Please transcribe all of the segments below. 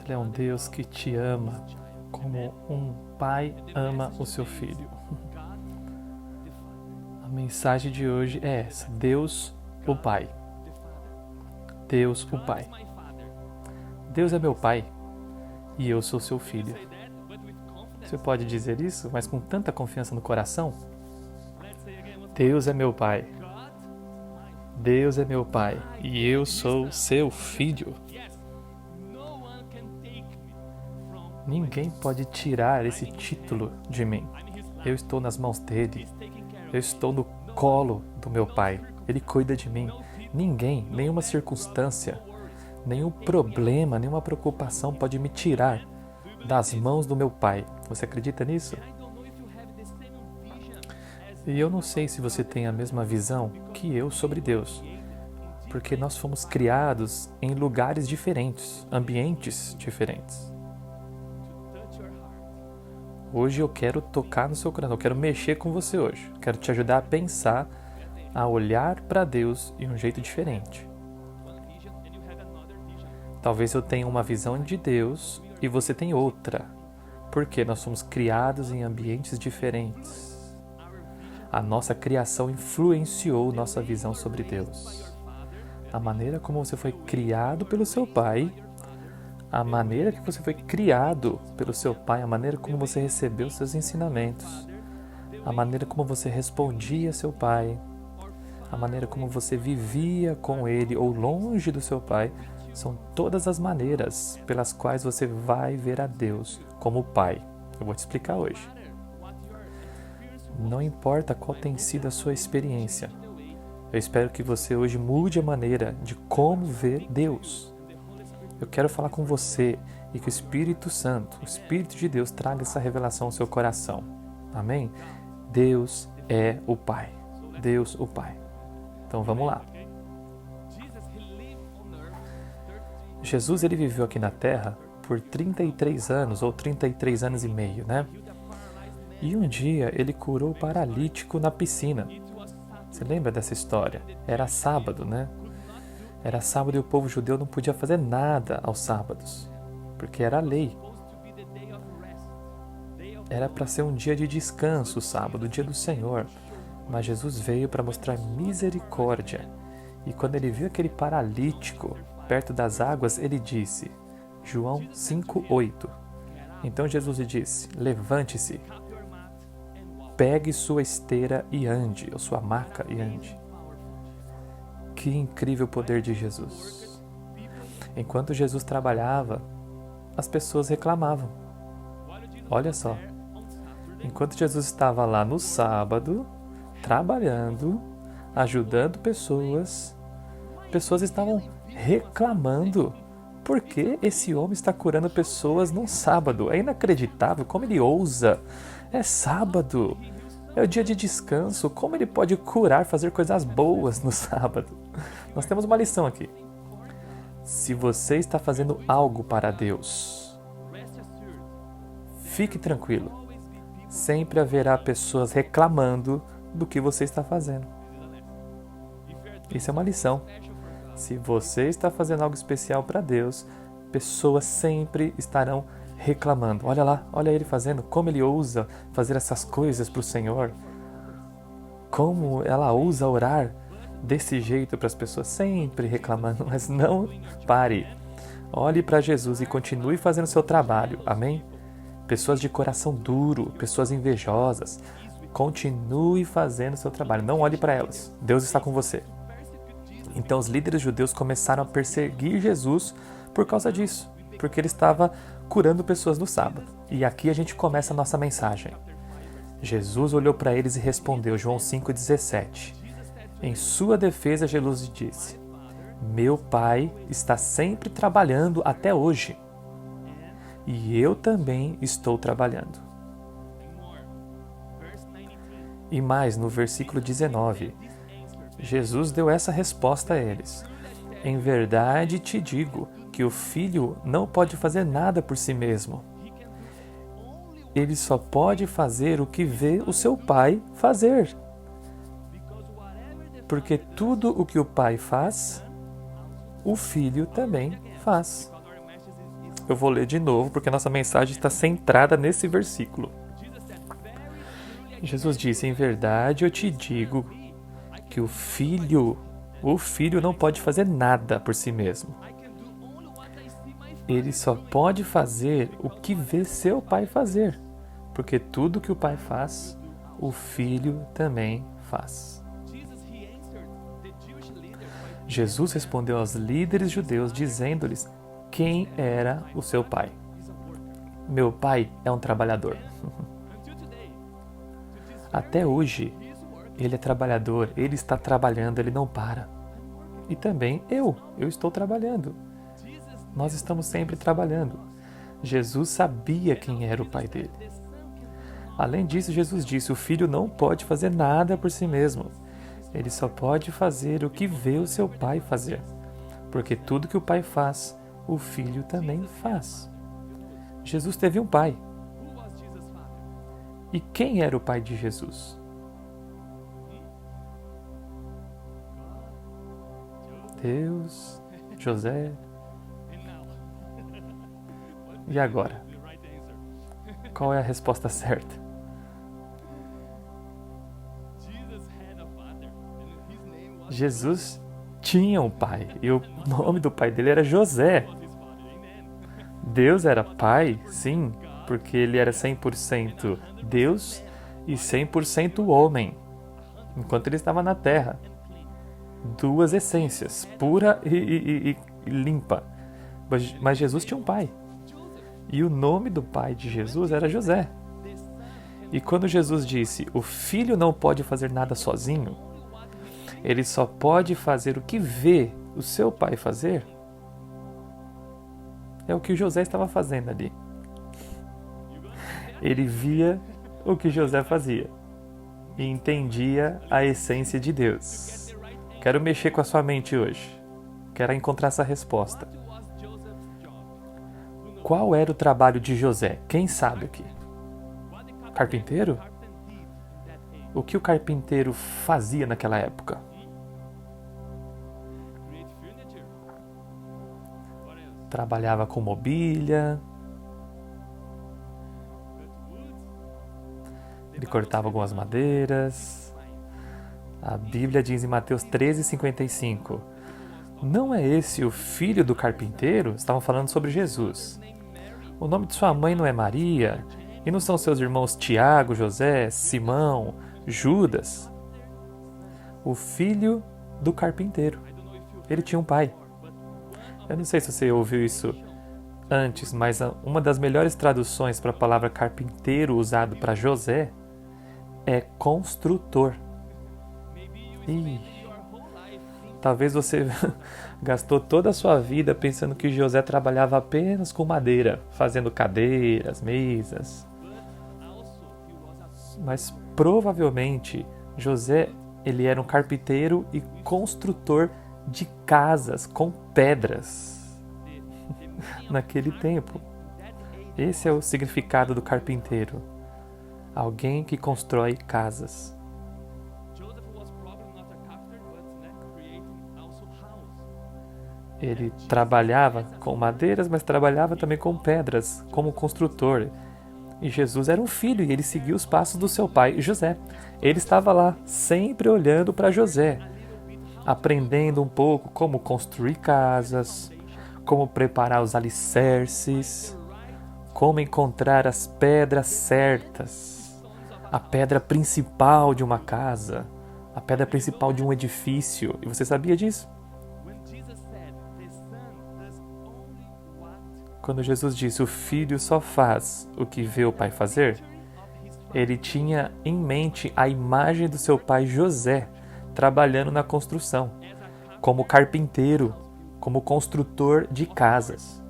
Ele é um Deus que te ama como um pai ama o seu filho. A mensagem de hoje é essa: Deus, o Pai. Deus, o Pai. Deus é meu pai e eu sou seu filho. Você pode dizer isso, mas com tanta confiança no coração? Deus é meu pai. Deus é meu pai e eu sou seu filho. Ninguém pode tirar esse título de mim. Eu estou nas mãos dele. Eu estou no colo do meu pai. Ele cuida de mim. Ninguém, nenhuma circunstância, nenhum problema, nenhuma preocupação pode me tirar das mãos do meu pai. Você acredita nisso? E eu não sei se você tem a mesma visão que eu sobre Deus, porque nós fomos criados em lugares diferentes, ambientes diferentes. Hoje eu quero tocar no seu coração, eu quero mexer com você hoje. Eu quero te ajudar a pensar, a olhar para Deus de um jeito diferente. Talvez eu tenha uma visão de Deus e você tem outra, porque nós somos criados em ambientes diferentes. A nossa criação influenciou nossa visão sobre Deus. A maneira como você foi criado pelo seu pai, a maneira que você foi criado pelo seu pai, a maneira como você recebeu seus ensinamentos, a maneira como você respondia a seu pai, a maneira como você vivia com ele ou longe do seu pai, são todas as maneiras pelas quais você vai ver a Deus como pai. Eu vou te explicar hoje. Não importa qual tem sido a sua experiência, eu espero que você hoje mude a maneira de como ver Deus. Eu quero falar com você e que o Espírito Santo, o Espírito de Deus, traga essa revelação ao seu coração. Amém? Deus é o Pai. Deus, o Pai. Então vamos lá. Jesus, ele viveu aqui na Terra por 33 anos, ou 33 anos e meio, né? E um dia ele curou o paralítico na piscina. Você lembra dessa história? Era sábado, né? Era sábado e o povo judeu não podia fazer nada aos sábados, porque era a lei. Era para ser um dia de descanso, o sábado, o dia do Senhor. Mas Jesus veio para mostrar misericórdia. E quando ele viu aquele paralítico perto das águas, ele disse, João 5:8. Então Jesus lhe disse, levante-se, pegue sua esteira e ande, ou sua maca e ande. Que incrível poder de Jesus. Enquanto Jesus trabalhava, as pessoas reclamavam. Olha só. Enquanto Jesus estava lá no sábado, trabalhando, ajudando pessoas estavam reclamando. Por que esse homem está curando pessoas num sábado? É inacreditável, como ele ousa. É sábado. É o dia de descanso. Como ele pode curar, fazer coisas boas no sábado? Nós temos uma lição aqui. Se você está fazendo algo para Deus, fique tranquilo. Sempre haverá pessoas reclamando do que você está fazendo. Isso é uma lição. Se você está fazendo algo especial para Deus, pessoas sempre estarão reclamando. Olha lá, olha ele fazendo, como ele ousa fazer essas coisas para o Senhor. Como ela ousa orar desse jeito para as pessoas, sempre reclamando. Mas não pare. Olhe para Jesus e continue fazendo seu trabalho. Amém? Pessoas de coração duro, pessoas invejosas, continue fazendo seu trabalho. Não olhe para elas. Deus está com você. Então os líderes judeus começaram a perseguir Jesus por causa disso, porque ele estava curando pessoas no sábado. E aqui a gente começa a nossa mensagem. Jesus olhou para eles e respondeu, João 5,17. Em sua defesa, Jesus disse, meu Pai está sempre trabalhando até hoje. E eu também estou trabalhando. E mais, no versículo 19, Jesus deu essa resposta a eles. Em verdade te digo que o filho não pode fazer nada por si mesmo. Ele só pode fazer o que vê o seu pai fazer. Porque tudo o que o pai faz, o filho também faz. eu vou ler de novo, porque a nossa mensagem está centrada nesse versículo. Jesus disse: em verdade eu te digo que o filho não pode fazer nada por si mesmo. Ele só pode fazer o que vê seu pai fazer, porque tudo que o pai faz, o filho também faz. Jesus respondeu aos líderes judeus, dizendo-lhes quem era o seu pai. Meu pai é um trabalhador. Até hoje, ele é trabalhador, ele está trabalhando, ele não para. E também eu estou trabalhando. Nós estamos sempre trabalhando. Jesus sabia quem era o pai dele. Além disso, Jesus disse: o filho não pode fazer nada por si mesmo. Ele só pode fazer o que vê o seu pai fazer. Porque tudo que o pai faz, o filho também faz. Jesus teve um pai. E quem era o pai de Jesus? Deus, José. E agora? Qual é a resposta certa? Jesus tinha um pai e o nome do pai dele era José. Deus era pai, sim, porque ele era 100% Deus e 100% homem, enquanto ele estava na terra. Duas essências, pura e limpa. Mas Jesus tinha um pai. E o nome do pai de Jesus era José. E quando Jesus disse: o filho não pode fazer nada sozinho, ele só pode fazer o que vê o seu pai fazer, é o que José estava fazendo ali. Ele via o que José fazia e entendia a essência de Deus. Quero mexer com a sua mente hoje. Quero encontrar essa resposta. Qual era o trabalho de José? Quem sabe aqui? Carpinteiro? O que o carpinteiro fazia naquela época? Trabalhava com mobília. Ele cortava algumas madeiras. A Bíblia diz em Mateus 13:55: não é esse o filho do carpinteiro? Estavam falando sobre Jesus. O nome de sua mãe não é Maria? E não são seus irmãos Tiago, José, Simão, Judas? O filho do carpinteiro. Ele tinha um pai. Eu não sei se você ouviu isso antes, mas uma das melhores traduções para a palavra carpinteiro usado para José é construtor. E talvez você gastou toda a sua vida pensando que José trabalhava apenas com madeira, fazendo cadeiras, mesas. Mas provavelmente José, ele era um carpinteiro e construtor de casas com pedras naquele tempo. Esse é o significado do carpinteiro. Alguém que constrói casas. Ele trabalhava com madeiras, mas trabalhava também com pedras, como construtor. E Jesus era um filho e ele seguia os passos do seu pai, José. Ele estava lá, sempre olhando para José, aprendendo um pouco como construir casas, como preparar os alicerces, como encontrar as pedras certas, a pedra principal de uma casa, a pedra principal de um edifício. E você sabia disso? Quando Jesus disse: o filho só faz o que vê o pai fazer, ele tinha em mente a imagem do seu pai José trabalhando na construção, como carpinteiro, como construtor de casas.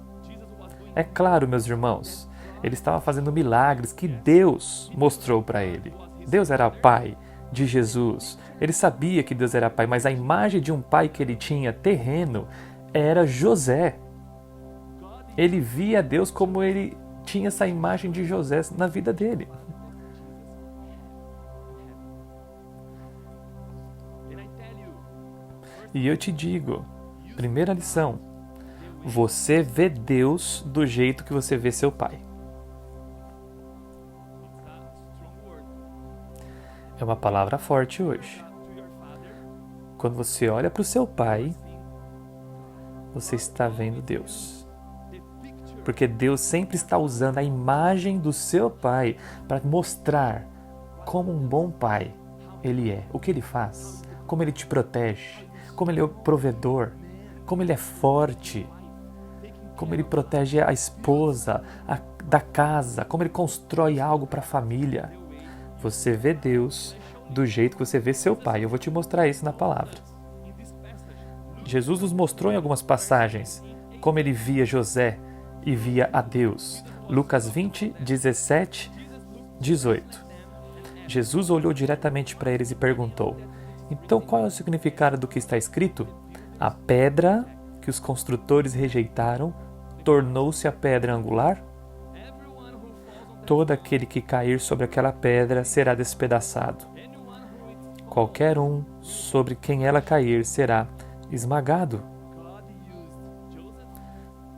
É claro, meus irmãos, ele estava fazendo milagres que Deus mostrou para ele. Deus era pai de Jesus. Ele sabia que Deus era pai, mas a imagem de um pai que ele tinha terreno era José. Ele via Deus como ele tinha essa imagem de José na vida dele. E eu te digo, primeira lição, Você vê Deus do jeito que você vê seu pai. É uma palavra forte hoje. Quando você olha para o seu pai, você está vendo Deus. Porque Deus sempre está usando a imagem do seu pai para mostrar como um bom pai ele é, o que ele faz, como ele te protege, como ele é o provedor, como ele é forte, como ele protege a esposa da casa, como ele constrói algo para a família. Você vê Deus do jeito que você vê seu pai. Eu vou te mostrar isso na palavra. Jesus nos mostrou em algumas passagens como ele via José e via a Deus. Lucas 20, 17, 18. Jesus olhou diretamente para eles e perguntou: então qual é o significado do que está escrito? A pedra que os construtores rejeitaram tornou-se a pedra angular? Todo aquele que cair sobre aquela pedra será despedaçado. Qualquer um sobre quem ela cair será esmagado.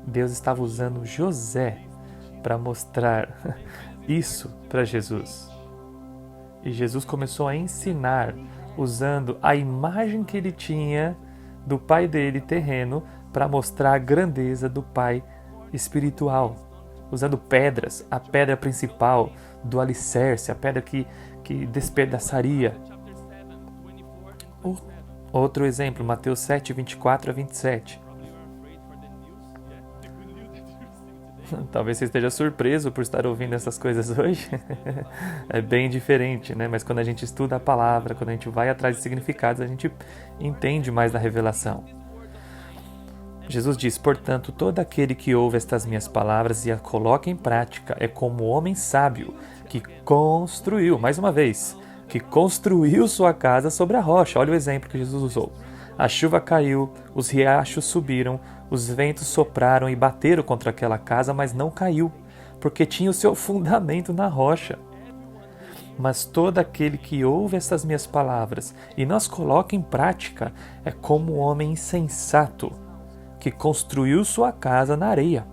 Deus estava usando José para mostrar isso para Jesus. E Jesus começou a ensinar usando a imagem que ele tinha do pai dele terreno para mostrar a grandeza do pai espiritual. Usando pedras, a pedra principal do alicerce, a pedra que despedaçaria. Outro exemplo, Mateus 7, 24 a 27. Talvez você esteja surpreso por estar ouvindo essas coisas hoje. É bem diferente, né? Mas quando a gente estuda a palavra, quando a gente vai atrás de significados, a gente entende mais da revelação. Jesus diz: portanto, todo aquele que ouve estas minhas palavras e as coloca em prática é como o homem sábio que construiu, mais uma vez, que construiu sua casa sobre a rocha. Olha o exemplo que Jesus usou. A chuva caiu, os riachos subiram, os ventos sopraram e bateram contra aquela casa, mas não caiu, porque tinha o seu fundamento na rocha. Mas todo aquele que ouve estas minhas palavras e não as coloca em prática é como um homem insensato, que construiu sua casa na areia.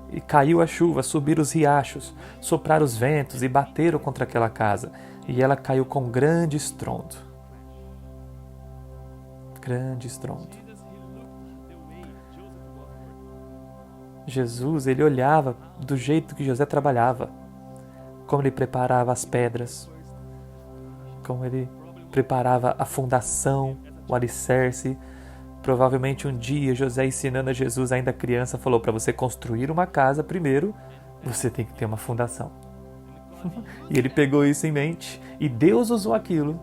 E caiu a chuva, subiram os riachos, sopraram os ventos e bateram contra aquela casa, e ela caiu com grande estrondo. Grande estrondo. Jesus, ele olhava do jeito que José trabalhava, como ele preparava as pedras, como ele preparava a fundação, o alicerce. Provavelmente um dia José, ensinando a Jesus ainda criança, falou: para você construir uma casa, primeiro você tem que ter uma fundação. E ele pegou isso em mente e Deus usou aquilo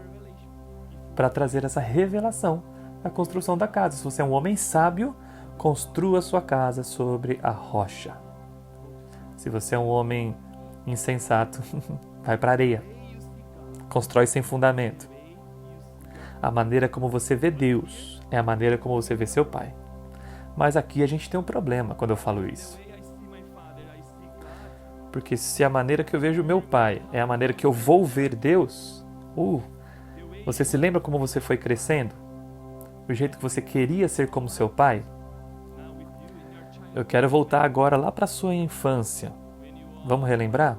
para trazer essa revelação da construção da casa. Se você é um homem sábio, construa sua casa sobre a rocha. Se você é um homem insensato, vai para a areia. Constrói sem fundamento. A maneira como você vê Deus é a maneira como você vê seu pai. Mas aqui a gente tem um problema quando eu falo isso. Porque se a maneira que eu vejo meu pai é a maneira que eu vou ver Deus, você se lembra como você foi crescendo? O jeito que você queria ser como seu pai? Eu quero voltar agora lá para a sua infância. Vamos relembrar?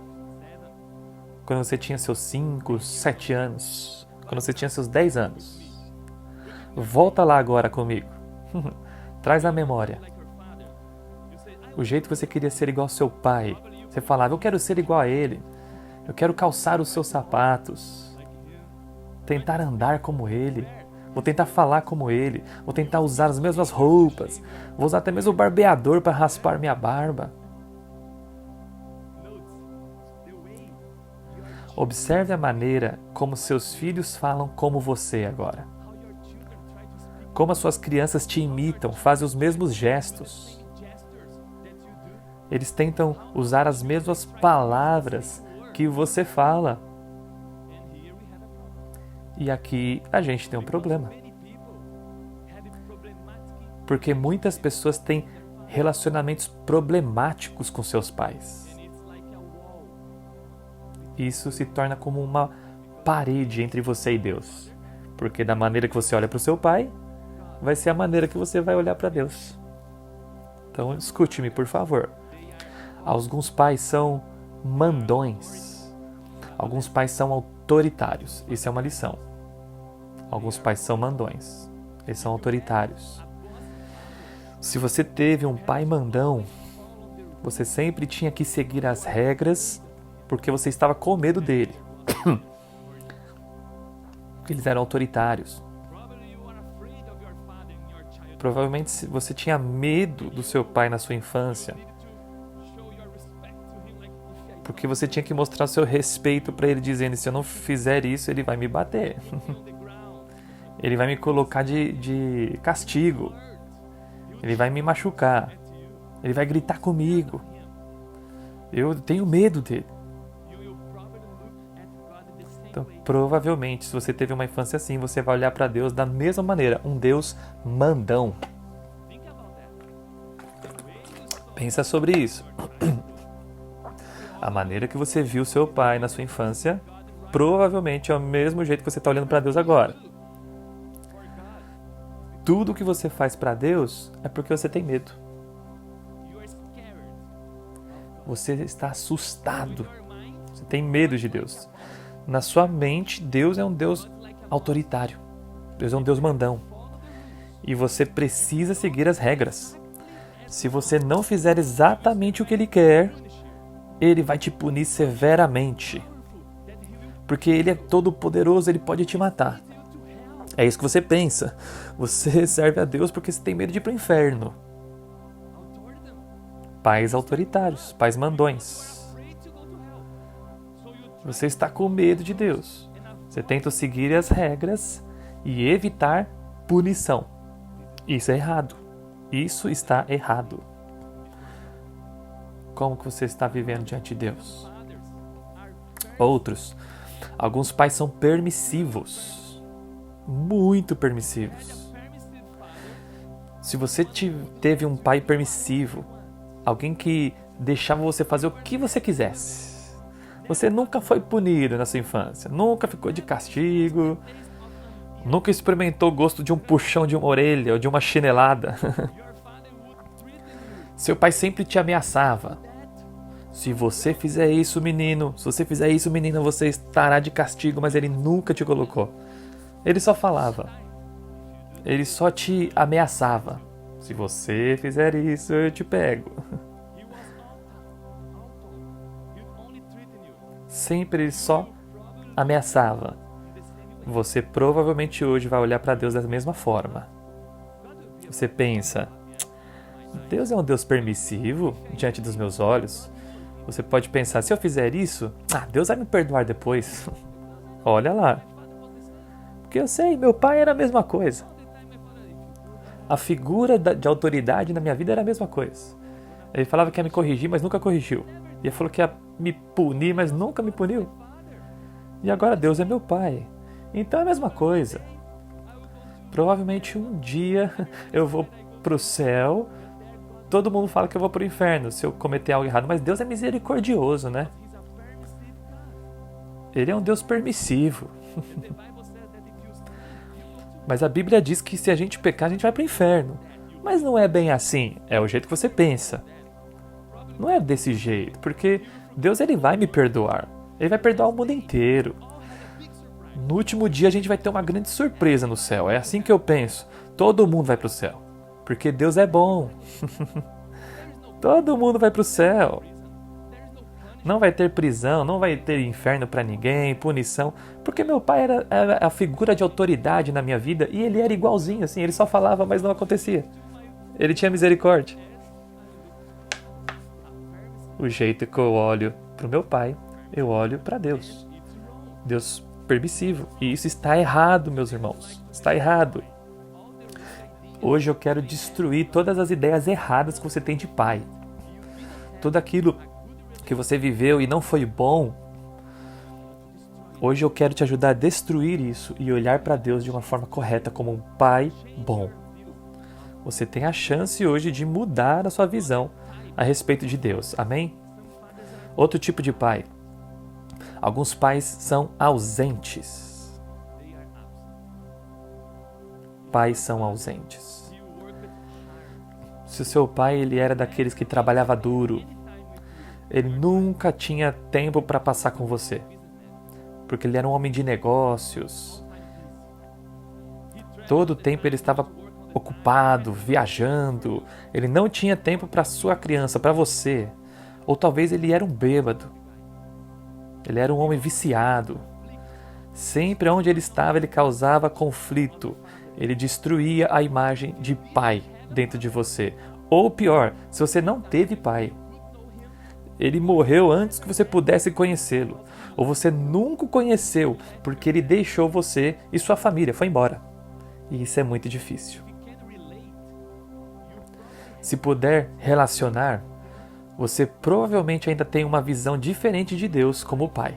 Quando você tinha seus 5, 7 anos. Quando você tinha seus 10 anos. Volta lá agora comigo. Traz a memória. O jeito que você queria ser igual ao seu pai. Você falava: eu quero ser igual a ele. Eu quero calçar os seus sapatos. Tentar andar como ele. Vou tentar falar como ele. Vou tentar usar as mesmas roupas. Vou usar até mesmo o barbeador para raspar minha barba. Observe a maneira como seus filhos falam como você agora. Como as suas crianças te imitam, fazem os mesmos gestos. Eles tentam usar as mesmas palavras que você fala. E aqui a gente tem um problema. Porque muitas pessoas têm relacionamentos problemáticos com seus pais. Isso se torna como uma parede entre você e Deus. Porque da maneira que você olha para o seu pai, vai ser a maneira que você vai olhar para Deus. Então escute-me, por favor. Alguns pais são mandões. Alguns pais são autoritários. Isso é uma lição. Alguns pais são mandões. Eles são autoritários. Se você teve um pai mandão, você sempre tinha que seguir as regras porque você estava com medo dele. Porque eles eram autoritários. Provavelmente você tinha medo do seu pai na sua infância. Porque você tinha que mostrar seu respeito para ele, dizendo: se eu não fizer isso, ele vai me bater. Ele vai me colocar de castigo. Ele vai me machucar. Ele vai gritar comigo. Eu tenho medo dele. Então, provavelmente, se você teve uma infância assim, você vai olhar para Deus da mesma maneira. Um Deus mandão. Pensa sobre isso. A maneira que você viu seu pai na sua infância, provavelmente é o mesmo jeito que você está olhando para Deus agora. Tudo que você faz para Deus é porque você tem medo. Você está assustado. Você tem medo de Deus. Na sua mente, Deus é um Deus autoritário. Deus é um Deus mandão. E você precisa seguir as regras. Se você não fizer exatamente o que Ele quer, Ele vai te punir severamente. Porque Ele é todo poderoso, Ele pode te matar. É isso que você pensa. Você serve a Deus porque você tem medo de ir para o inferno. Pais autoritários, pais mandões. Você está com medo de Deus. Você tenta seguir as regras e evitar punição. Isso é errado. Isso está errado. Como que você está vivendo diante de Deus? Alguns pais são permissivos. Muito permissivos. Se você teve um pai permissivo, alguém que deixava você fazer o que você quisesse, você nunca foi punido na sua infância, nunca ficou de castigo, nunca experimentou o gosto de um puxão de uma orelha ou de uma chinelada. Seu pai sempre te ameaçava. Se você fizer isso, menino, se você fizer isso, menina, você estará de castigo, mas ele nunca te colocou. Ele só falava. Ele só te ameaçava. Se você fizer isso, eu te pego. Sempre ele só ameaçava. Você provavelmente hoje vai olhar para Deus da mesma forma. Você pensa: Deus é um Deus permissivo diante dos meus olhos. Você pode pensar: se eu fizer isso, Deus vai me perdoar depois. Olha lá. Porque eu sei, meu pai era a mesma coisa. A figura de autoridade na minha vida era a mesma coisa. Ele falava que ia me corrigir, mas nunca corrigiu. Ele falou que ia me punir, mas nunca me puniu. E agora Deus é meu pai. Então é a mesma coisa. Provavelmente um dia eu vou pro céu. Todo mundo fala que eu vou pro inferno se eu cometer algo errado. Mas Deus é misericordioso, né? Ele é um Deus permissivo. Mas a Bíblia diz que se a gente pecar, a gente vai para o inferno. Mas não é bem assim. É o jeito que você pensa. Não é desse jeito. Porque Deus ele vai me perdoar. Ele vai perdoar o mundo inteiro. No último dia a gente vai ter uma grande surpresa no céu. É assim que eu penso. Todo mundo vai para o céu. Porque Deus é bom. Todo mundo vai para o céu. Não vai ter prisão, não vai ter inferno para ninguém, punição. Porque meu pai era a figura de autoridade na minha vida e ele era igualzinho, assim. Ele só falava, mas não acontecia. Ele tinha misericórdia. O jeito que eu olho para o meu pai, eu olho para Deus. Deus permissivo. E isso está errado, meus irmãos. Está errado. Hoje eu quero destruir todas as ideias erradas que você tem de pai. Tudo aquilo que você viveu e não foi bom, hoje eu quero te ajudar a destruir isso e olhar para Deus de uma forma correta, como um pai bom. Você tem a chance hoje de mudar a sua visão a respeito de Deus, amém? Outro tipo de pai. Alguns pais são ausentes. Pais são ausentes. Se o seu pai ele era daqueles que trabalhava duro, ele nunca tinha tempo para passar com você, porque ele era um homem de negócios. Todo o tempo ele estava ocupado, viajando. Ele não tinha tempo para sua criança, para você. Ou talvez ele era um bêbado. Ele era um homem viciado. Sempre onde ele estava, ele causava conflito. Ele destruía a imagem de pai dentro de você. Ou pior, se você não teve pai, ele morreu antes que você pudesse conhecê-lo. Ou você nunca o conheceu, porque ele deixou você e sua família, foi embora. E isso é muito difícil. Se puder relacionar, você provavelmente ainda tem uma visão diferente de Deus como pai.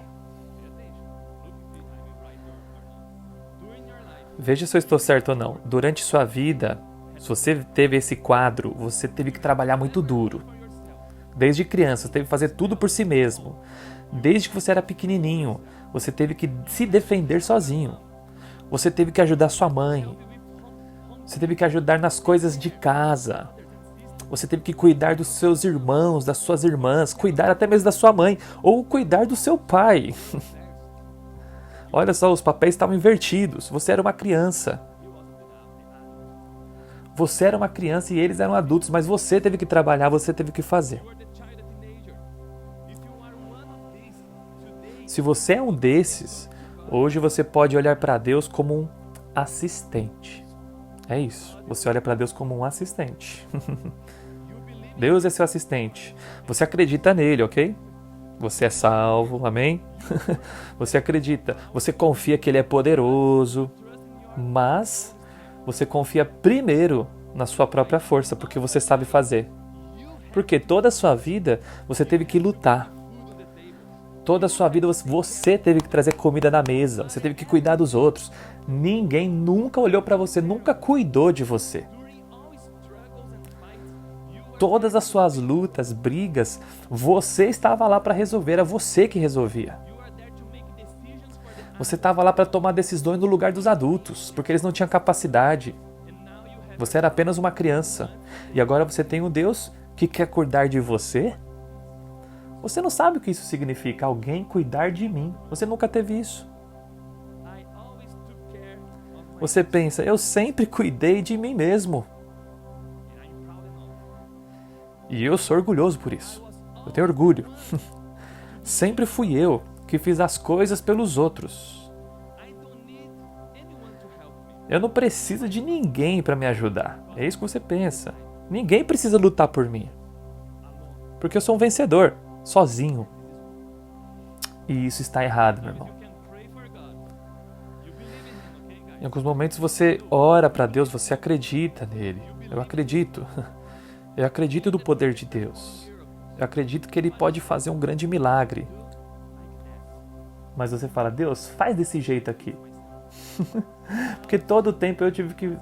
Veja se eu estou certo ou não. Durante sua vida, se você teve esse quadro, você teve que trabalhar muito duro. Desde criança, você teve que fazer tudo por si mesmo. Desde que você era pequenininho, você teve que se defender sozinho. Você teve que ajudar sua mãe. Você teve que ajudar nas coisas de casa. Você teve que cuidar dos seus irmãos, das suas irmãs, cuidar até mesmo da sua mãe, ou cuidar do seu pai. Olha só, os papéis estavam invertidos. Você era uma criança. Você era uma criança e eles eram adultos, mas você teve que trabalhar, você teve que fazer. Se você é um desses, hoje você pode olhar para Deus como um assistente. É isso. Você olha para Deus como um assistente. Deus é seu assistente. Você acredita nele, ok? Você é salvo, amém? Você acredita. Você confia que ele é poderoso. Mas você confia primeiro na sua própria força, porque você sabe fazer. Porque toda a sua vida você teve que lutar. Toda a sua vida você teve que trazer comida na mesa. Você teve que cuidar dos outros. Ninguém nunca olhou para você, nunca cuidou de você. Todas as suas lutas, brigas, você estava lá para resolver, era você que resolvia. Você estava lá para tomar decisões no lugar dos adultos, porque eles não tinham capacidade. Você era apenas uma criança. E agora você tem um Deus que quer cuidar de você? Você não sabe o que isso significa, alguém cuidar de mim. Você nunca teve isso. Você pensa, eu sempre cuidei de mim mesmo. E eu sou orgulhoso por isso. Eu tenho orgulho. Sempre fui eu que fiz as coisas pelos outros. Eu não preciso de ninguém para me ajudar. É isso que você pensa. Ninguém precisa lutar por mim. Porque eu sou um vencedor, sozinho. E isso está errado, meu irmão. Em alguns momentos você ora para Deus, você acredita nele. Eu acredito. Eu acredito no poder de Deus. Eu acredito que Ele pode fazer um grande milagre. Mas você fala, Deus, faz desse jeito aqui. Porque todo o tempo eu tive que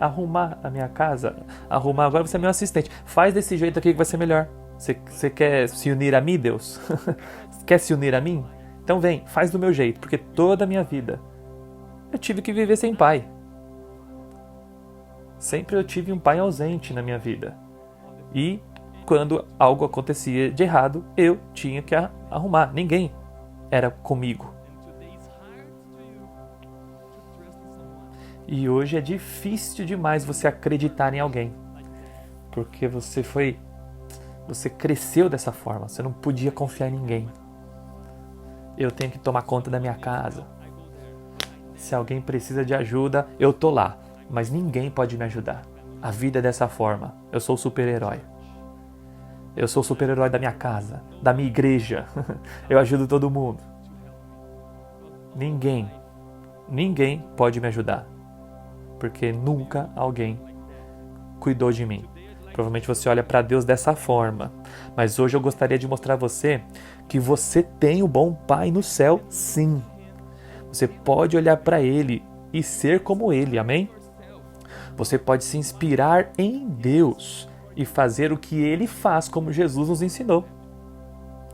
arrumar a minha casa. Arrumar, agora você é meu assistente. Faz desse jeito aqui que vai ser melhor. Você quer se unir a mim, Deus? Quer se unir a mim? Então vem, faz do meu jeito. Porque toda a minha vida eu tive que viver sem pai. Sempre eu tive um pai ausente na minha vida. E quando algo acontecia de errado, eu tinha que arrumar. Ninguém era comigo. E hoje é difícil demais você acreditar em alguém. Porque você cresceu dessa forma. Você não podia confiar em ninguém. Eu tenho que tomar conta da minha casa. Se alguém precisa de ajuda, eu tô lá. Mas ninguém pode me ajudar. A vida é dessa forma. Eu sou o super-herói. Eu sou o super-herói da minha casa, da minha igreja. Eu ajudo todo mundo. Ninguém pode me ajudar. Porque nunca alguém cuidou de mim. Provavelmente você olha para Deus dessa forma. Mas hoje eu gostaria de mostrar a você que você tem um bom Pai no céu, sim. Você pode olhar para Ele e ser como Ele, amém? Você pode se inspirar em Deus e fazer o que Ele faz, como Jesus nos ensinou.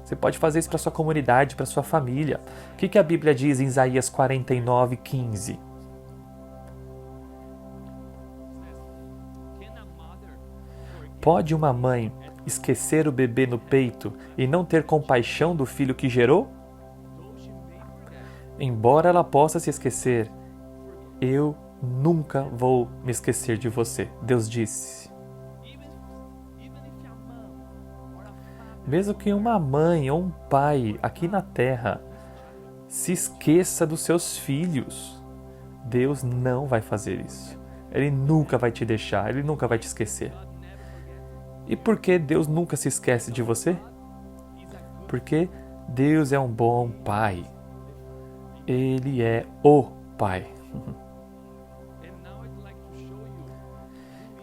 Você pode fazer isso para sua comunidade, para sua família. O que a Bíblia diz em Isaías 49:15? Pode uma mãe esquecer o bebê no peito e não ter compaixão do filho que gerou? Embora ela possa se esquecer, eu nunca vou me esquecer de você, Deus disse. Mesmo que uma mãe ou um pai aqui na terra se esqueça dos seus filhos, Deus não vai fazer isso. Ele nunca vai te deixar, Ele nunca vai te esquecer. E por que Deus nunca se esquece de você? Porque Deus é um bom Pai. Ele é o Pai.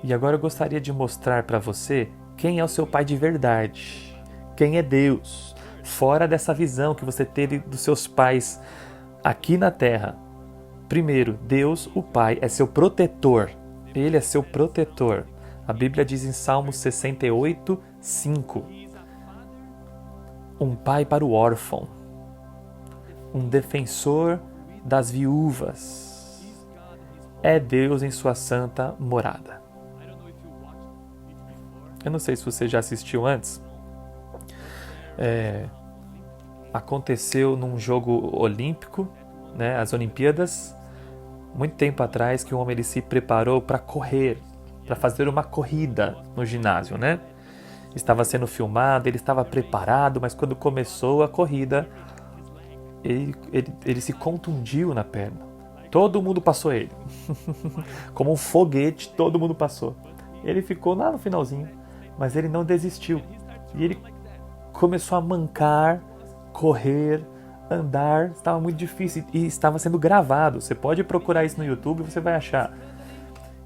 E agora eu gostaria de mostrar para você quem é o seu Pai de verdade. Quem é Deus. Fora dessa visão que você teve dos seus pais aqui na terra. Primeiro, Deus, o Pai, é seu protetor. Ele é seu protetor. A Bíblia diz em Salmo 68, 5. Um pai para o órfão. Um defensor das viúvas. É Deus em sua santa morada. Eu não sei se você já assistiu antes. Aconteceu num jogo olímpico, né, as Olimpíadas, muito tempo atrás, que um homem ele se preparou para correr, para fazer uma corrida no ginásio, né? Estava sendo filmado, ele estava preparado, mas quando começou a corrida, ele se contundiu na perna. Todo mundo passou ele. Como um foguete, todo mundo passou. Ele ficou lá no finalzinho, mas ele não desistiu. E ele começou a mancar, correr, andar. Estava muito difícil e estava sendo gravado. Você pode procurar isso no YouTube e você vai achar.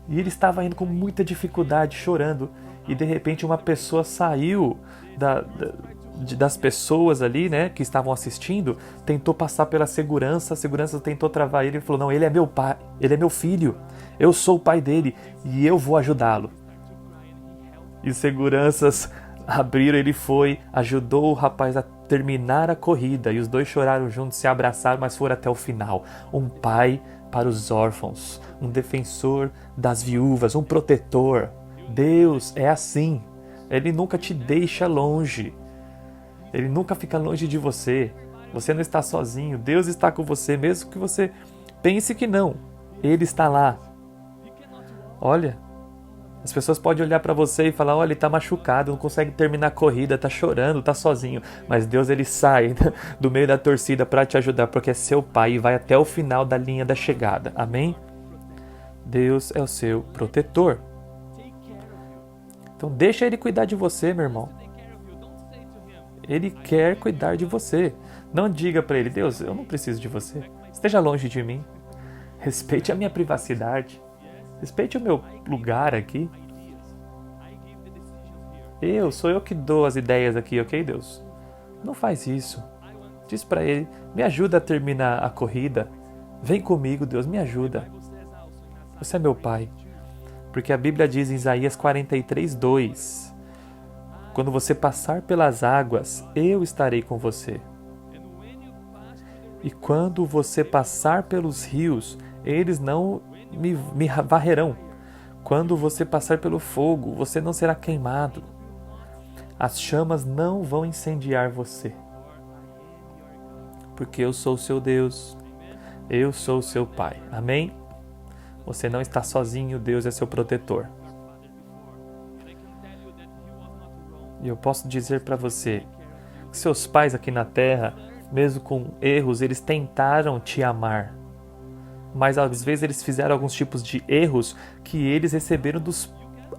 E ele estava indo com muita dificuldade, chorando. E de repente uma pessoa saiu das pessoas ali, né, que estavam assistindo, tentou passar pela segurança, a segurança tentou travar ele e falou: não, ele é meu pai, ele é meu filho, eu sou o pai dele e eu vou ajudá-lo. E os seguranças abriram, ele foi, ajudou o rapaz a terminar a corrida e os dois choraram juntos, se abraçaram, mas foram até o final. Um pai para os órfãos, um defensor das viúvas, um protetor. Deus é assim, Ele nunca te deixa longe, Ele nunca fica longe de você, você não está sozinho, Deus está com você, mesmo que você pense que não, Ele está lá. Olha, as pessoas podem olhar para você e falar: olha, ele está machucado, não consegue terminar a corrida, está chorando, está sozinho, mas Deus ele sai do meio da torcida para te ajudar, porque é seu pai e vai até o final da linha da chegada, amém? Deus é o seu protetor. Então deixa Ele cuidar de você, meu irmão. Ele quer cuidar de você. Não diga para Ele: Deus, eu não preciso de você. Esteja longe de mim. Respeite a minha privacidade. Respeite o meu lugar aqui. Sou eu que dou as ideias aqui, ok, Deus? Não faz isso. Diz para Ele: me ajuda a terminar a corrida. Vem comigo, Deus, me ajuda. Você é meu Pai. Porque a Bíblia diz em Isaías 43, 2: quando você passar pelas águas, eu estarei com você. E quando você passar pelos rios, eles não me varrerão. Quando você passar pelo fogo, você não será queimado. As chamas não vão incendiar você. Porque eu sou o seu Deus. Eu sou o seu Pai. Amém? Você não está sozinho, Deus é seu protetor. E eu posso dizer para você que seus pais aqui na terra, mesmo com erros, eles tentaram te amar. Mas às vezes eles fizeram alguns tipos de erros que eles receberam dos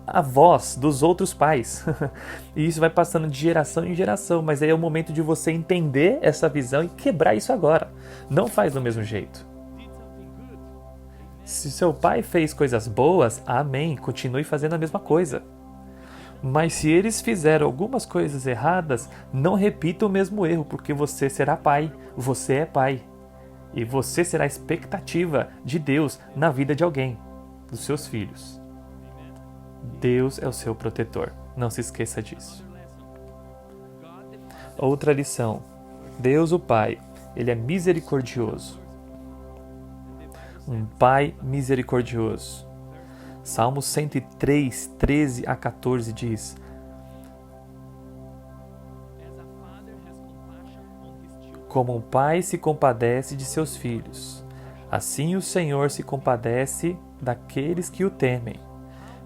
avós, dos outros pais. E isso vai passando de geração em geração, mas aí é o momento de você entender essa visão e quebrar isso agora. Não faz do mesmo jeito. Se seu pai fez coisas boas, amém, continue fazendo a mesma coisa. Mas se eles fizeram algumas coisas erradas, não repita o mesmo erro, porque você será pai, você é pai. E você será a expectativa de Deus na vida de alguém, dos seus filhos. Deus é o seu protetor, não se esqueça disso. Outra lição: Deus, o Pai, Ele é misericordioso. Um Pai misericordioso. Salmo 103, 13 a 14 diz: como um pai se compadece de seus filhos, assim o Senhor se compadece daqueles que o temem,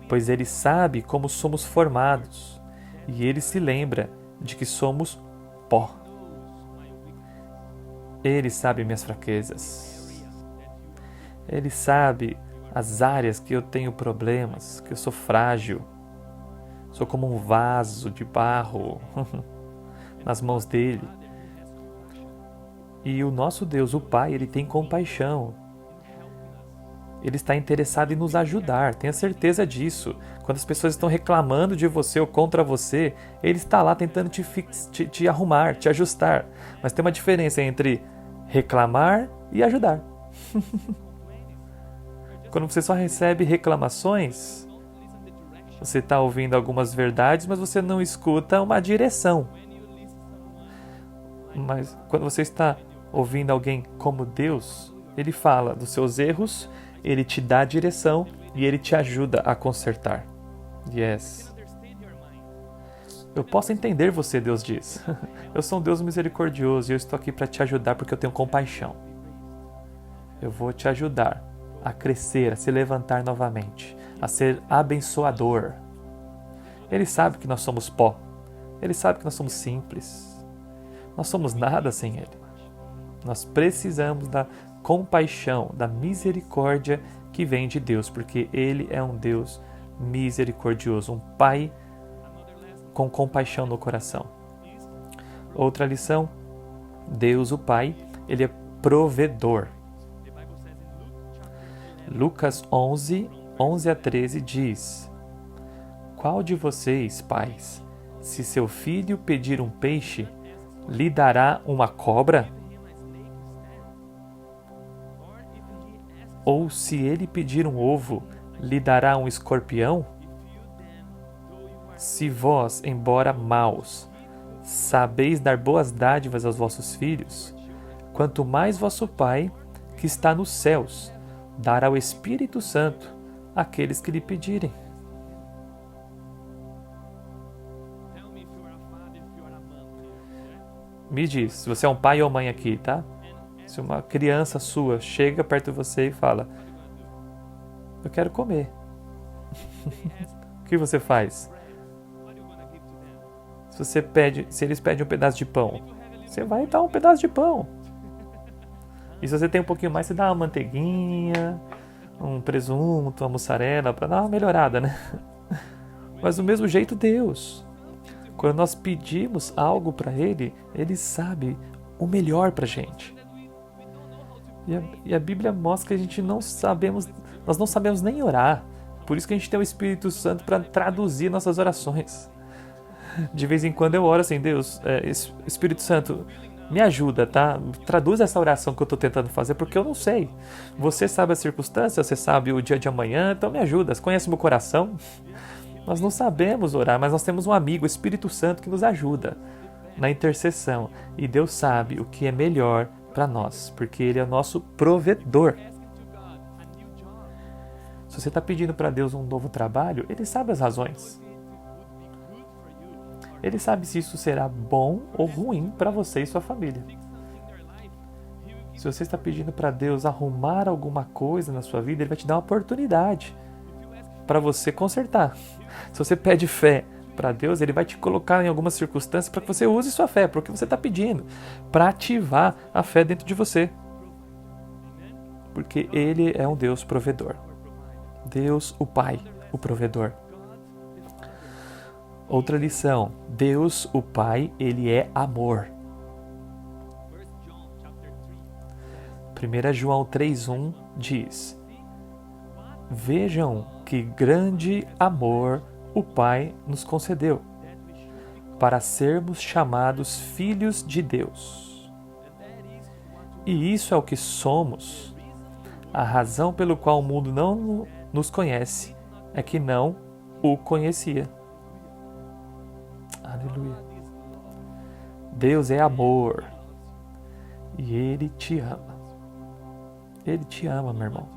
pois Ele sabe como somos formados, e Ele se lembra de que somos pó. Ele sabe minhas fraquezas. Ele sabe as áreas que eu tenho problemas, que eu sou frágil. Sou como um vaso de barro nas mãos dele. E o nosso Deus, o Pai, Ele tem compaixão. Ele está interessado em nos ajudar, tenha certeza disso. Quando as pessoas estão reclamando de você ou contra você, Ele está lá tentando te arrumar, te ajustar. Mas tem uma diferença entre reclamar e ajudar. Quando você só recebe reclamações, você está ouvindo algumas verdades, mas você não escuta uma direção. Mas quando você está ouvindo alguém como Deus, Ele fala dos seus erros, Ele te dá a direção e Ele te ajuda a consertar. Yes. Eu posso entender você, Deus diz. Eu sou um Deus misericordioso e eu estou aqui para te ajudar porque eu tenho compaixão. Eu vou te ajudar a crescer, a se levantar novamente, a ser abençoador. Ele sabe que nós somos pó. Ele sabe que nós somos simples. Nós somos nada sem Ele. Nós precisamos da compaixão, da misericórdia que vem de Deus, porque Ele é um Deus misericordioso, um Pai com compaixão no coração. Outra lição, Deus, o Pai, Ele é provedor. Lucas 11, 11 a 13 diz: qual de vocês, pais, se seu filho pedir um peixe, lhe dará uma cobra? Ou se ele pedir um ovo, lhe dará um escorpião? Se vós, embora maus, sabeis dar boas dádivas aos vossos filhos, quanto mais vosso Pai, que está nos céus, dará o Espírito Santo àqueles que lhe pedirem. Me diz, se você é um pai ou mãe aqui, tá? Se uma criança sua chega perto de você e fala: eu quero comer. O que você faz? Se eles pedem um pedaço de pão, você vai dar um pedaço de pão. E se você tem um pouquinho mais, você dá uma manteiguinha, um presunto, uma mussarela, para dar uma melhorada, né? Mas do mesmo jeito, Deus. Quando nós pedimos algo para Ele, Ele sabe o melhor para a gente. E a Bíblia mostra que a gente nós não sabemos nem orar. Por isso que a gente tem o Espírito Santo para traduzir nossas orações. De vez em quando eu oro assim: Deus, Espírito Santo, me ajuda, tá? Traduz essa oração que eu estou tentando fazer, porque eu não sei. Você sabe as circunstâncias, você sabe o dia de amanhã, então me ajuda. Você conhece meu coração? Nós não sabemos orar, mas nós temos um amigo, o Espírito Santo, que nos ajuda na intercessão. E Deus sabe o que é melhor para nós, porque Ele é o nosso provedor. Se você está pedindo para Deus um novo trabalho, Ele sabe as razões. Ele sabe se isso será bom ou ruim para você e sua família. Se você está pedindo para Deus arrumar alguma coisa na sua vida, Ele vai te dar uma oportunidade para você consertar. Se você pede fé para Deus, Ele vai te colocar em algumas circunstâncias para que você use sua fé, porque você está pedindo, para ativar a fé dentro de você. Porque Ele é um Deus provedor. Deus, o Pai, o provedor. Outra lição, Deus, o Pai, Ele é amor. 1 João 3,1 diz: vejam que grande amor o Pai nos concedeu, para sermos chamados filhos de Deus. E isso é o que somos. A razão pelo qual o mundo não nos conhece é que não o conhecia. Aleluia. Deus é amor. E Ele te ama. Ele te ama, meu irmão.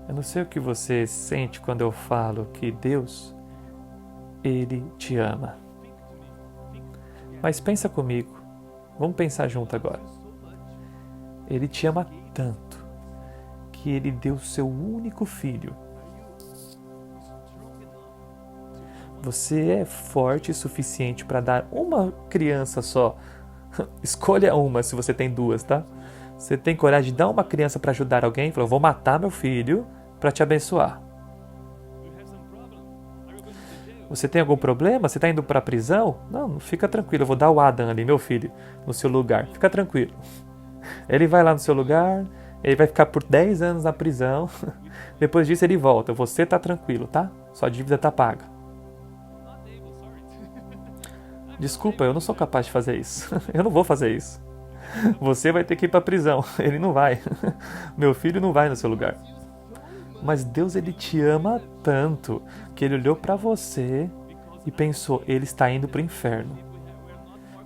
Eu não sei o que você sente quando eu falo que Deus, Ele te ama. Mas pensa comigo. Vamos pensar junto agora. Ele te ama tanto que Ele deu seu único filho. Você é forte o suficiente para dar uma criança só. Escolha uma se você tem duas, tá? Você tem coragem de dar uma criança para ajudar alguém? Falou, vou matar meu filho para te abençoar. Você tem algum problema? Você está indo para a prisão? Não, fica tranquilo, eu vou dar o Adam ali, meu filho, no seu lugar. Fica tranquilo. Ele vai lá no seu lugar, ele vai ficar por 10 anos na prisão. Depois disso ele volta. Você está tranquilo, tá? Sua dívida está paga. Desculpa, eu não sou capaz de fazer isso. Eu não vou fazer isso. Você vai ter que ir para a prisão. Ele não vai. Meu filho não vai no seu lugar. Mas Deus, Ele te ama tanto que Ele olhou para você e pensou, ele está indo para o inferno.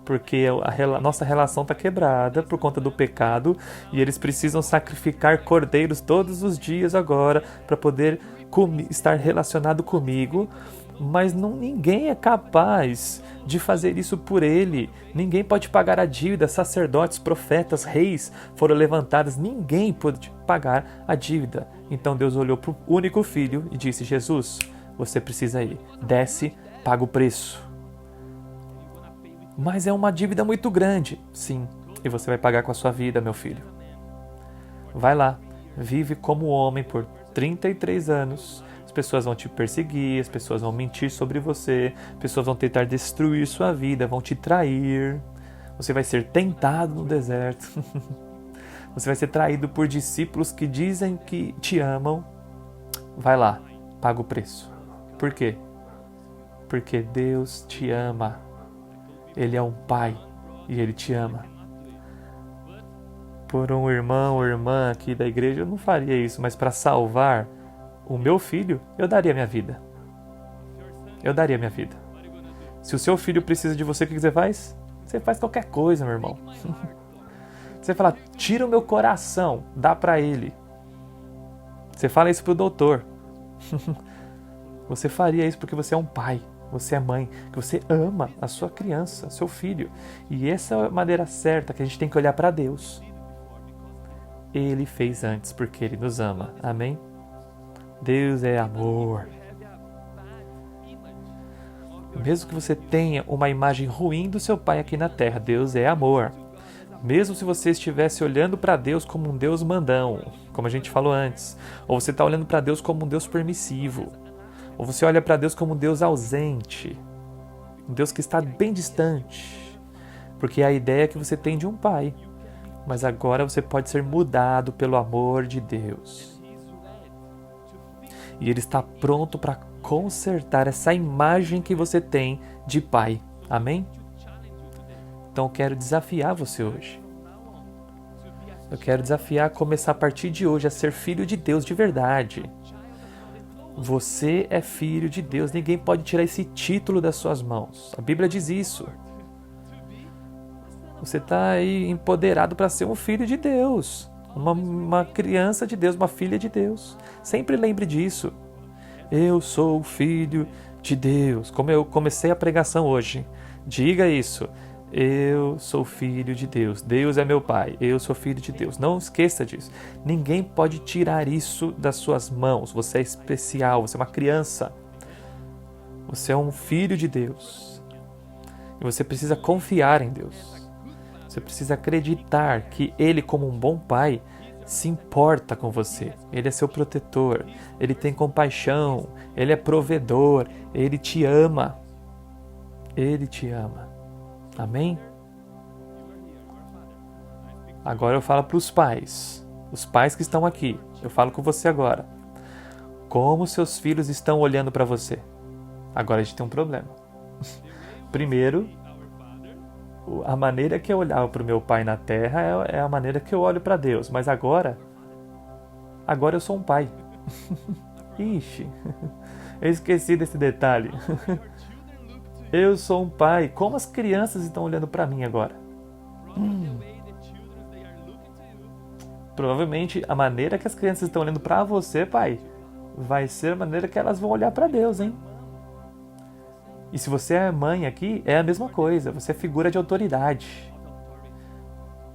Porque a nossa relação está quebrada por conta do pecado e eles precisam sacrificar cordeiros todos os dias agora para poder estar relacionado comigo. Mas ninguém é capaz de fazer isso por ele. Ninguém pode pagar a dívida. Sacerdotes, profetas, reis foram levantados. Ninguém pôde pagar a dívida. Então Deus olhou para o único filho e disse, Jesus, você precisa ir. Desce, paga o preço. Mas é uma dívida muito grande. Sim, e você vai pagar com a sua vida, meu filho. Vai lá, vive como homem por 33 anos. As pessoas vão te perseguir, as pessoas vão mentir sobre você, as pessoas vão tentar destruir sua vida, vão te trair. Você vai ser tentado no deserto. Você vai ser traído por discípulos que dizem que te amam. Vai lá, paga o preço. Por quê? Porque Deus te ama. Ele é um pai e Ele te ama. Por um irmão ou irmã aqui da igreja, eu não faria isso, mas para salvar o meu filho, eu daria minha vida. Eu daria minha vida. Se o seu filho precisa de você, o que você faz? Você faz qualquer coisa, meu irmão. Você fala, tira o meu coração, dá para ele. Você fala isso pro doutor. Você faria isso porque você é um pai, você é mãe, que você ama a sua criança, seu filho. E essa é a maneira certa que a gente tem que olhar para Deus. Ele fez antes porque Ele nos ama. Amém? Deus é amor. Mesmo que você tenha uma imagem ruim do seu pai aqui na terra, Deus é amor. Mesmo se você estivesse olhando para Deus como um Deus mandão, como a gente falou antes, ou você está olhando para Deus como um Deus permissivo, ou você olha para Deus como um Deus ausente, um Deus que está bem distante, porque é a ideia que você tem de um pai. Mas agora você pode ser mudado pelo amor de Deus. E Ele está pronto para consertar essa imagem que você tem de pai. Amém? Então eu quero desafiar você hoje. Eu quero desafiar a começar a partir de hoje a ser filho de Deus de verdade. Você é filho de Deus. Ninguém pode tirar esse título das suas mãos. A Bíblia diz isso. Você está aí empoderado para ser um filho de Deus. Uma criança de Deus, uma filha de Deus. Sempre lembre disso. Eu sou filho de Deus. Como eu comecei a pregação hoje. Diga isso. Eu sou filho de Deus. Deus é meu pai. Eu sou filho de Deus. Não esqueça disso. Ninguém pode tirar isso das suas mãos. Você é especial. Você é uma criança. Você é um filho de Deus. E você precisa confiar em Deus. Você precisa acreditar que Ele, como um bom pai, se importa com você. Ele é seu protetor. Ele tem compaixão. Ele é provedor. Ele te ama. Ele te ama. Amém? Agora eu falo para os pais que estão aqui. Eu falo com você agora. Como seus filhos estão olhando para você? Agora a gente tem um problema. Primeiro, a maneira que eu olhava para o meu pai na terra é a maneira que eu olho para Deus. Mas agora eu sou um pai. Ixi, eu esqueci desse detalhe. Eu sou um pai. Como as crianças estão olhando para mim agora? Provavelmente a maneira que as crianças estão olhando para você, pai, vai ser a maneira que elas vão olhar para Deus, hein? E se você é mãe aqui, é a mesma coisa. Você é figura de autoridade.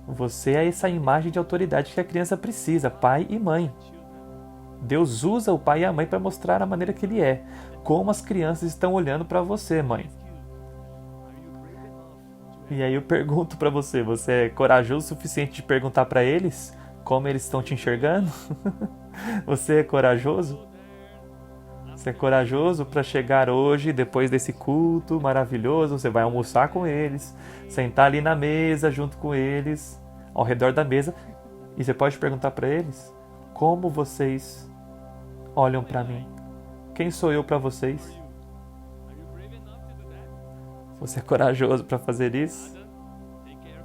Você é essa imagem de autoridade que a criança precisa, pai e mãe. Deus usa o pai e a mãe para mostrar a maneira que ele é. Como as crianças estão olhando para você, mãe. E aí eu pergunto para você, você é corajoso o suficiente de perguntar para eles como eles estão te enxergando? Você é corajoso? Você é corajoso para chegar hoje, depois desse culto maravilhoso, você vai almoçar com eles, sentar ali na mesa junto com eles, ao redor da mesa, e você pode perguntar para eles: como vocês olham para mim? Quem sou eu para vocês? Você é corajoso para fazer isso?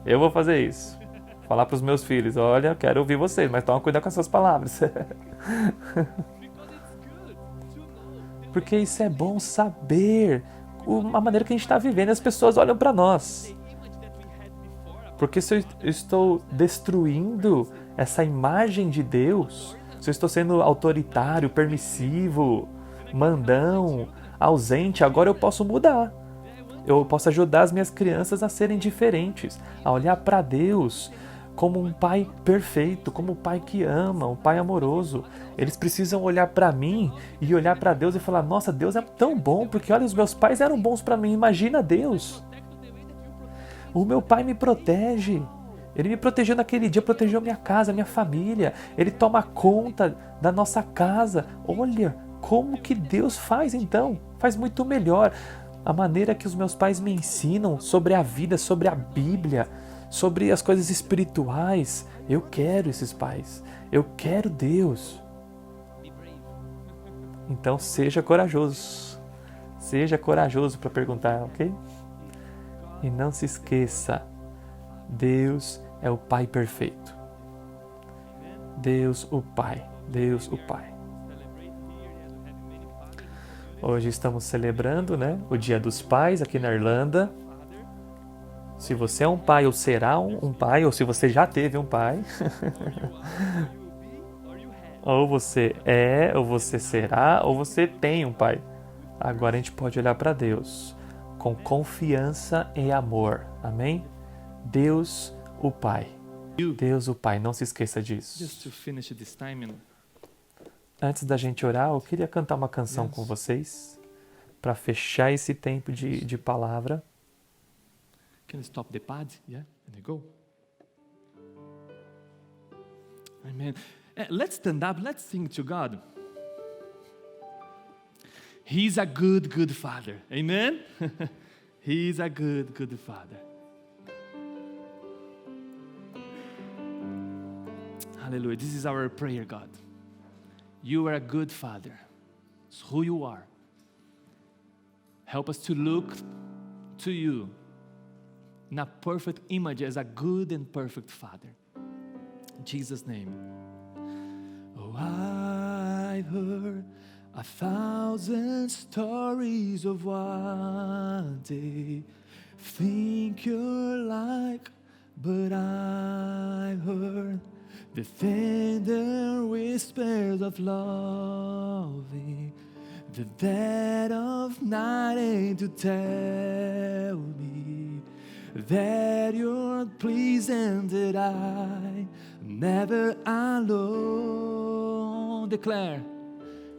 Eu vou fazer isso. Falar para os meus filhos: olha, quero ouvir vocês, mas toma cuidado com as suas palavras. Porque isso é bom saber a maneira que a gente está vivendo, as pessoas olham para nós. Porque se eu estou destruindo essa imagem de Deus, se eu estou sendo autoritário, permissivo, mandão, ausente, agora eu posso mudar. Eu posso ajudar as minhas crianças a serem diferentes, a olhar para Deus como um pai perfeito, como um pai que ama, um pai amoroso. Eles precisam olhar para mim e olhar para Deus e falar: nossa, Deus é tão bom, porque olha, os meus pais eram bons para mim, imagina Deus. O meu pai me protege. Ele me protegeu naquele dia, protegeu minha casa, minha família. Ele toma conta da nossa casa. Olha como que Deus faz então. Faz muito melhor. A maneira que os meus pais me ensinam sobre a vida, sobre a Bíblia, sobre as coisas espirituais. Eu quero esses pais. Eu quero Deus. Então seja corajoso. Seja corajoso para perguntar, ok? E não se esqueça, Deus é o Pai perfeito. Deus o Pai. Deus o Pai. Hoje estamos celebrando, né, o Dia dos Pais aqui na Irlanda. Se você é um pai ou será um pai, ou se você já teve um pai, ou você é, ou você será, ou você tem um pai. Agora a gente pode olhar para Deus com confiança e amor. Amém? Deus o Pai. Deus o Pai, não se esqueça disso. Antes da gente orar, eu queria cantar uma canção com vocês para fechar esse tempo de palavra. Can you stop the pad? Yeah, and you go. Amen. Let's stand up. Let's sing to God. He's a good, good Father. Amen. He's a good, good Father. Hallelujah. This is our prayer, God. You are a good Father. It's who you are. Help us to look to you in a perfect image as a good and perfect Father. In Jesus' name. Oh, I've heard 1,000 stories of what they think you're like, but I've heard the tender whispers of loving, the dead of night to tell me that you're pleased and that I'm never alone. Declare,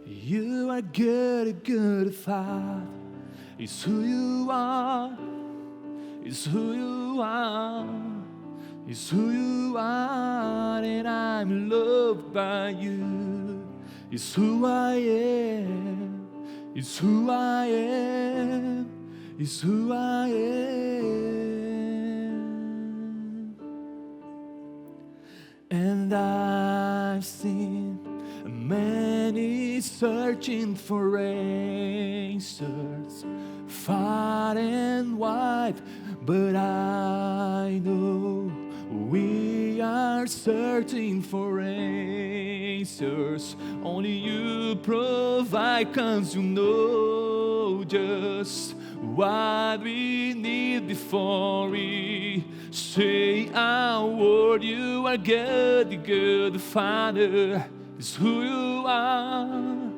you are good, good Father. It's who you are. It's who you are. It's who you are, and I'm loved by you. It's who I am. It's who I am. It's who I am. And I've seen many searching for answers, far and wide, but I know we are searching for answers. Only you provide, 'cause you know just what we need before we say a word. You are good, good Father. It's who you are.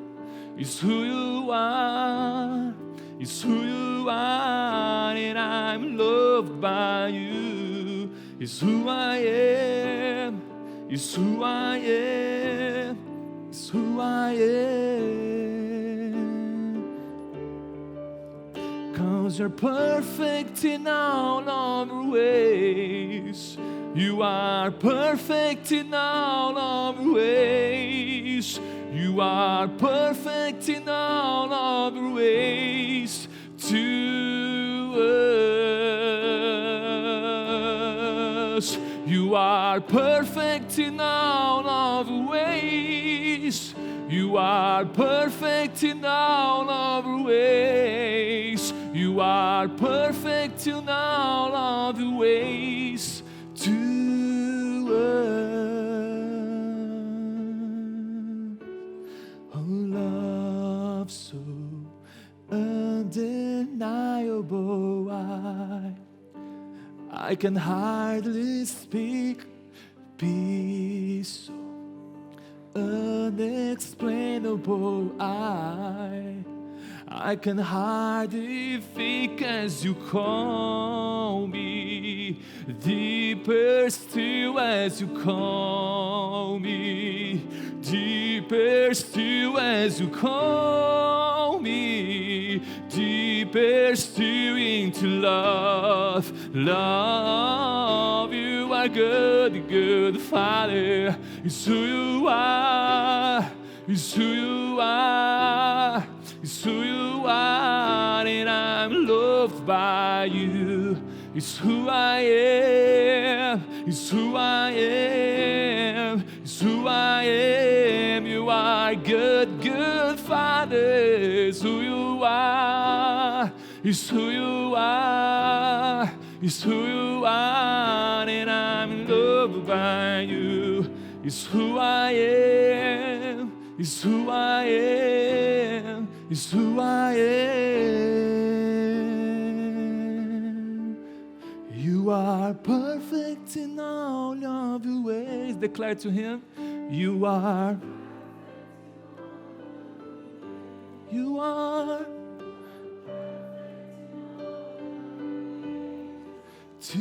It's who you are. It's who you are, and I'm loved by you. It's who I am. It's who I am. It's who I am. 'Cause you're perfect in all of your ways. You are perfect in all of your ways. You are perfect in all of your ways to us. You are perfect in all of your ways. You are perfect in all of your ways. You are perfect in all of your ways to us. So undeniable, I can hardly speak. Peace so unexplainable, I can hardly think as you call me. Deeper still as you call me. Deeper still as you call me. Deeper still into love. Love, you are good, good Father. It's who you are. It's who you are. It's who you are, and I'm loved by you. It's who I am. It's who I am. It's who I am. You are good, good Father. It's who you are. It's who you are. It's who you are, and I'm loved by you. It's who I am. It's who I am. It's who I am. You are perfect in all of your ways. Declare to Him, you are. You are. To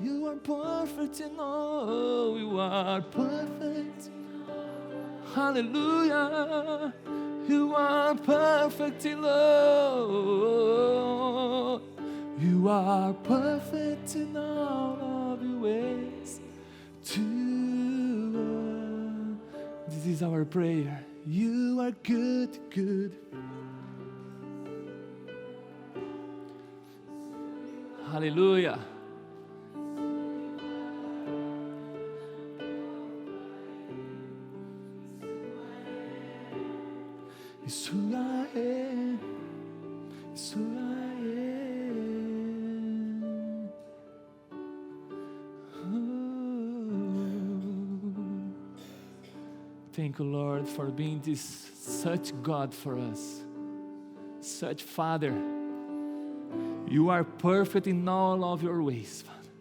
you are perfect in all. You are perfect. Hallelujah. You are perfect in love. You are perfect in all of your ways to us. This is our prayer. You are good, good. Hallelujah. It's who I am. It's who I am. Oh. Thank you, Lord, for being this such God for us, such Father. You are perfect in all of your ways, Father.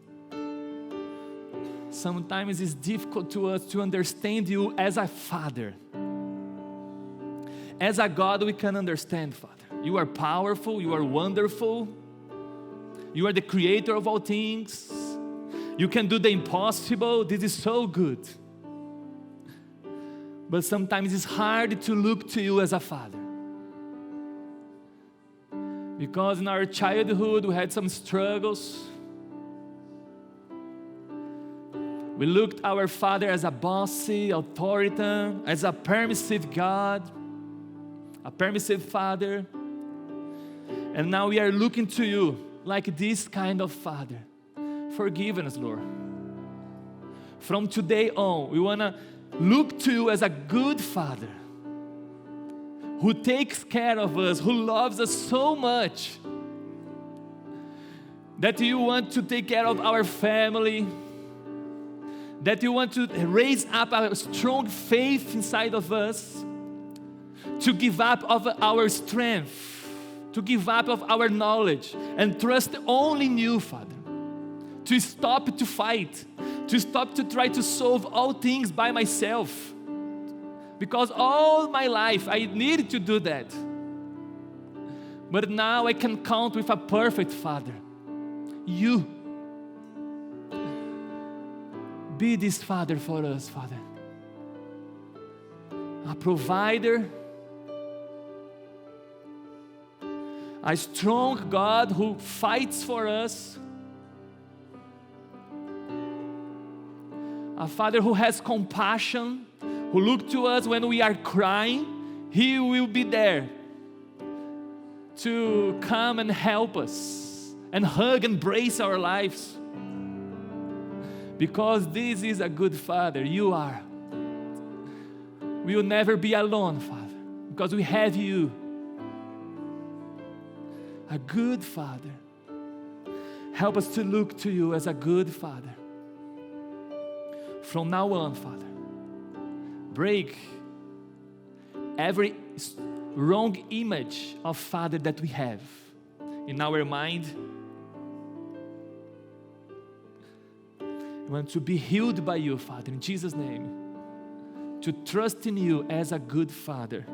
Sometimes it's difficult to us to understand you as a Father. As a God we can understand, Father. You are powerful, you are wonderful. You are the creator of all things. You can do the impossible. This is so good. But sometimes it's hard to look to you as a Father. Because in our childhood we had some struggles. We looked our Father as a bossy, authoritarian, as a permissive God, a permissive Father. And now we are looking to you like this kind of Father. Forgive us, Lord. From today on, we want to look to you as a good Father, who takes care of us, who loves us so much, that you want to take care of our family, that you want to raise up a strong faith inside of us, to give up of our strength, to give up of our knowledge and trust only in you, Father. To stop to fight, to stop to try to solve all things by myself. Because all my life I needed to do that. But now I can count with a perfect Father. You. Be this Father for us, Father. A provider, a strong God who fights for us, a Father who has compassion, who looks to us when we are crying. He will be there to come and help us and hug and embrace our lives. Because this is a good Father. You are. We will never be alone, Father, because we have you. A good Father. Help us to look to you as a good Father. From now on, Father, break every wrong image of Father that we have in our mind. We want to be healed by you, Father, in Jesus' name. To trust in you as a good Father.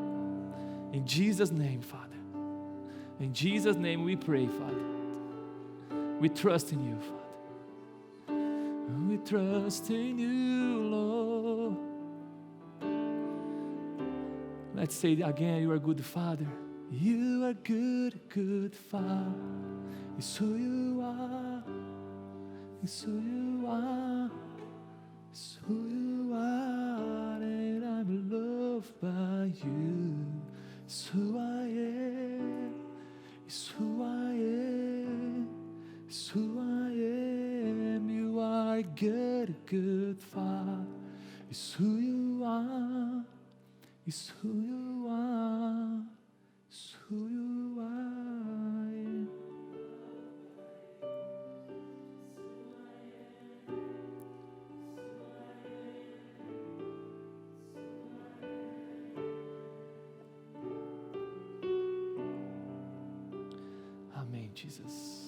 In Jesus' name, Father. In Jesus' name we pray, Father. We trust in you, Father. We trust in you, Lord. Let's say it again, you are a good Father. You are good, good Father. It's who you are. It's who you are. It's who you are. And I'm loved by you. It's who I am. It's who I am. It's who I am. You are a good, good Father. It's who you are. It's who you are. It's who you are. Amém, Jesus.